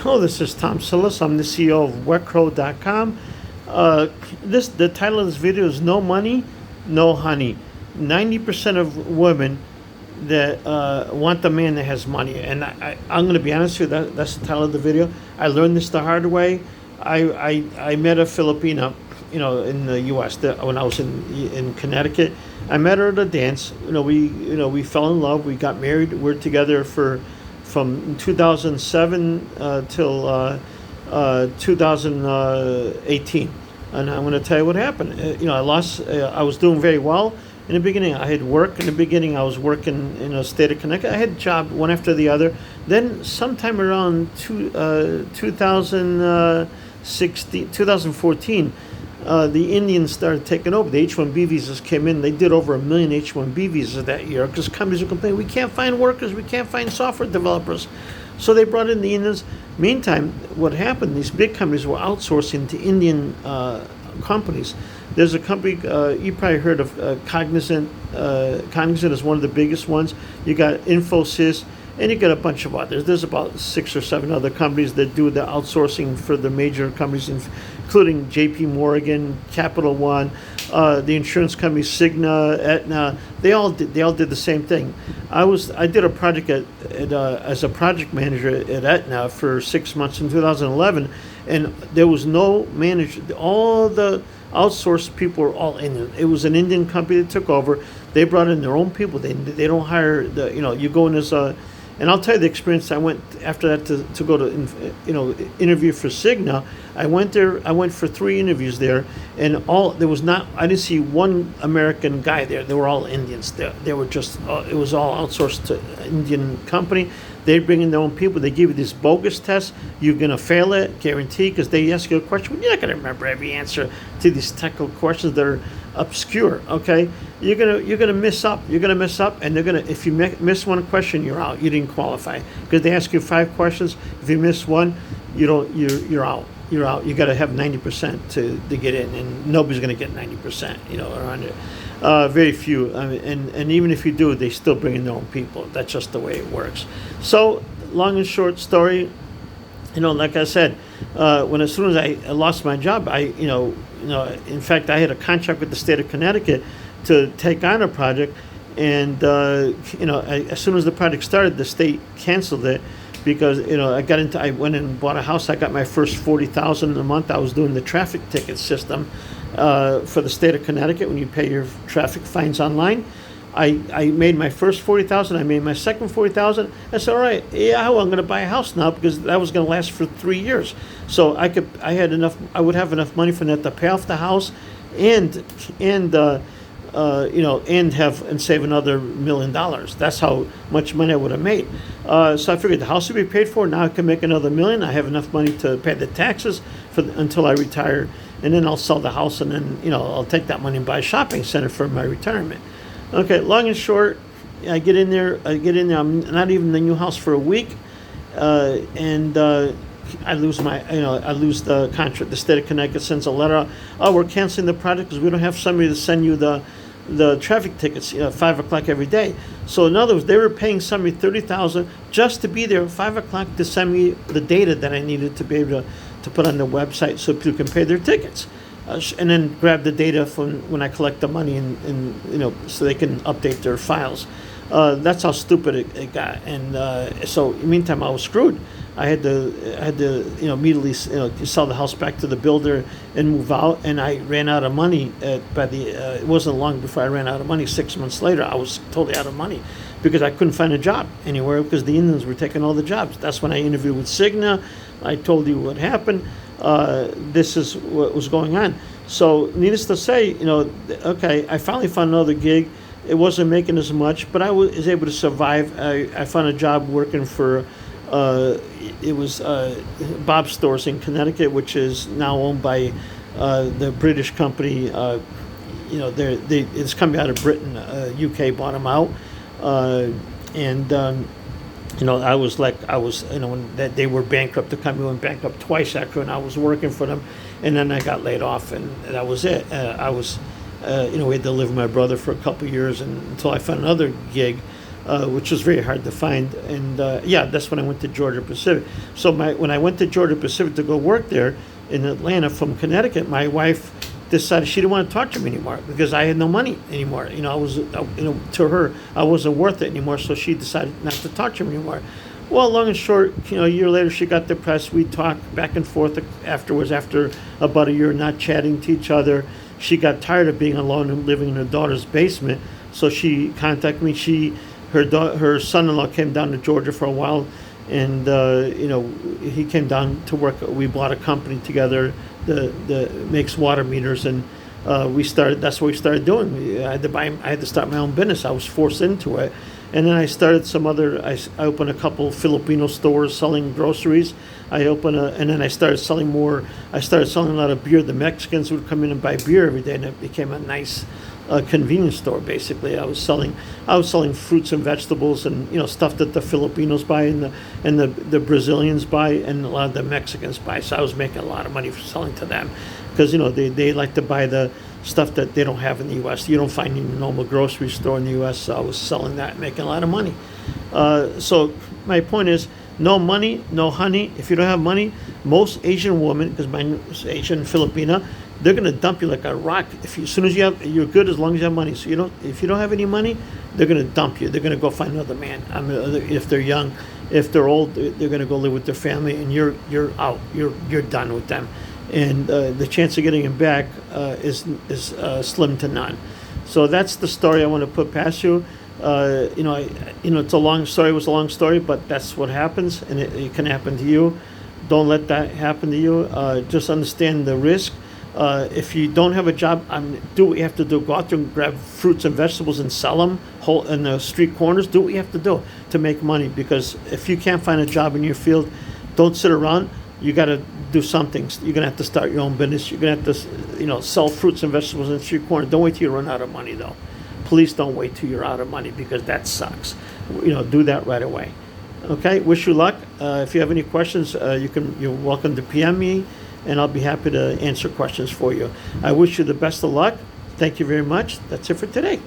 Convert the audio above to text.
Hello, this is Tom Psillas. I'm the CEO of Wecro.com. The title of this video is No Money, No Honey. 90% of women that want the man that has money. And I'm going to be honest with you, that's the title of the video. I learned this the hard way. I met a Filipina, in the U.S. When I was in Connecticut. I met her at a dance. We fell in love. We got married. We're together from 2007 till 2018. And I'm going to tell you what happened. I was doing very well in the beginning. I had work. In the beginning, I was working in the state of Connecticut. I had a job one after the other. Then sometime around 2014, the Indians started taking over. The H-1B visas came in. They did over 1 million H-1B visas that year because companies were complaining, we can't find workers, we can't find software developers. So they brought in the Indians. Meantime, what happened, these big companies were outsourcing to Indian companies. There's a company, you probably heard of Cognizant. Cognizant is one of the biggest ones. You got Infosys, and you got a bunch of others. There's about 6 or 7 other companies that do the outsourcing for the major companies, including J.P. Morgan, Capital One, the insurance companies, Cigna, Aetna. They all did the same thing. I did a project as a project manager at Aetna for 6 months in 2011, and there was no manager. All the outsourced people were all Indian. It was an Indian company that took over. They brought in their own people. They don't hire you go in as a. And I'll tell you the experience. I went after that to go to interview for Cigna. I went there. I went for 3 interviews there, and I didn't see one American guy there. They were all Indians. They were just it was all outsourced to Indian company. They bring in their own people. They give you this bogus test. You're gonna fail it, guaranteed, because they ask you a question. You're not gonna remember every answer to these technical questions that are obscure. Okay, you're gonna miss up. You're gonna mess up, and if you miss one question, you're out. You didn't qualify because they ask you 5 questions. If you miss one, you're out. You're out. You got to have 90% to get in, and nobody's gonna get 90%. Around it. Very few. And even if you do, they still bring in their own people. That's just the way it works. So, long and short story, like I said, as soon as I lost my job, in fact, I had a contract with the state of Connecticut to take on a project, and as soon as the project started, the state canceled it because I went and bought a house. I got my first $40,000 a month. I was doing the traffic ticket system for the state of Connecticut when you pay your traffic fines online. I made my first $40,000. I made my second $40,000. I said, all right, I'm going to buy a house now because that was going to last for 3 years. So I would have enough money for that to pay off the house, and save another $1 million. That's how much money I would have made. So I figured the house would be paid for. Now I can make another $1 million. I have enough money to pay the taxes until I retire, and then I'll sell the house, and then I'll take that money and buy a shopping center for my retirement. Okay, long and short, I get in there. I'm not even in the new house for a week, and I lose the contract. The state of Connecticut sends a letter out. Oh, we're canceling the project because we don't have somebody to send you the traffic tickets 5 o'clock every day. So in other words, they were paying somebody $30,000 just to be there at 5 o'clock to send me the data that I needed to be able to put on the website so people can pay their tickets. And then grab the data from when I collect the money and so they can update their files. That's how stupid it got. And so in the meantime, I was screwed. I had to immediately sell the house back to the builder and move out. And I ran out of money. It wasn't long before I ran out of money. 6 months later, I was totally out of money because I couldn't find a job anywhere because the Indians were taking all the jobs. That's when I interviewed with Cigna. I told you what happened. This is what was going on. So needless to say, okay, I finally found another gig. It wasn't making as much, but I was able to survive. I found a job working for, it was Bob's Stores in Connecticut, which is now owned by the British company. It's coming out of Britain. UK bought them out. When they were bankrupt, the company went bankrupt twice after, and I was working for them, and then I got laid off, and that was it. We had to live with my brother for a couple of years until I found another gig which was very hard to find. And yeah, that's when I went to Georgia Pacific. So when I went to Georgia Pacific to go work there in Atlanta from Connecticut, my wife decided she didn't want to talk to me anymore because I had no money anymore. I was, to her, I wasn't worth it anymore. So she decided not to talk to me anymore. Well, long and short, a year later, she got depressed. We talked back and forth afterwards. After about a year not chatting to each other, she got tired of being alone and living in her daughter's basement. So she contacted me. Her son-in-law came down to Georgia for a while, and he came down to work. We bought a company together that makes water meters, and we started. That's what we started doing. I had to start my own business. I was forced into it. And then I started I opened a couple Filipino stores selling groceries. And then I started selling more. I started selling a lot of beer. The Mexicans would come in and buy beer every day, and it became a nice convenience store. Basically, I was selling fruits and vegetables, and stuff that the Filipinos buy and the Brazilians buy, and a lot of the Mexicans buy. So I was making a lot of money for selling to them, because they like to buy the stuff that they don't have in the U.S. You don't find in a normal grocery store in the U.S. So I was selling that, making a lot of money. So my point is, no money, no honey. If you don't have money, most Asian women, because mine is Asian Filipina, they're gonna dump you like a rock. As soon as you're good as long as you have money. So if you don't have any money, they're gonna dump you. They're gonna go find another man. If they're young, if they're old, they're gonna go live with their family, and you're out. You're done with them. And the chance of getting him back is slim to none. So that's the story I want to put past you. It's a long story. It was a long story, but that's what happens, and it can happen to you. Don't let that happen to you. Just understand the risk. If you don't have a job, do what you have to do. Go out there and grab fruits and vegetables and sell them in the street corners. Do what you have to do to make money, because if you can't find a job in your field, don't sit around. You got to do something. You're gonna have to start your own business. You're gonna have to, sell fruits and vegetables in the street corner. Don't wait till you run out of money, though. Please don't wait till you're out of money, because that sucks. Do that right away. Okay. Wish you luck. If you have any questions, you're welcome to PM me, and I'll be happy to answer questions for you. I wish you the best of luck. Thank you very much. That's it for today.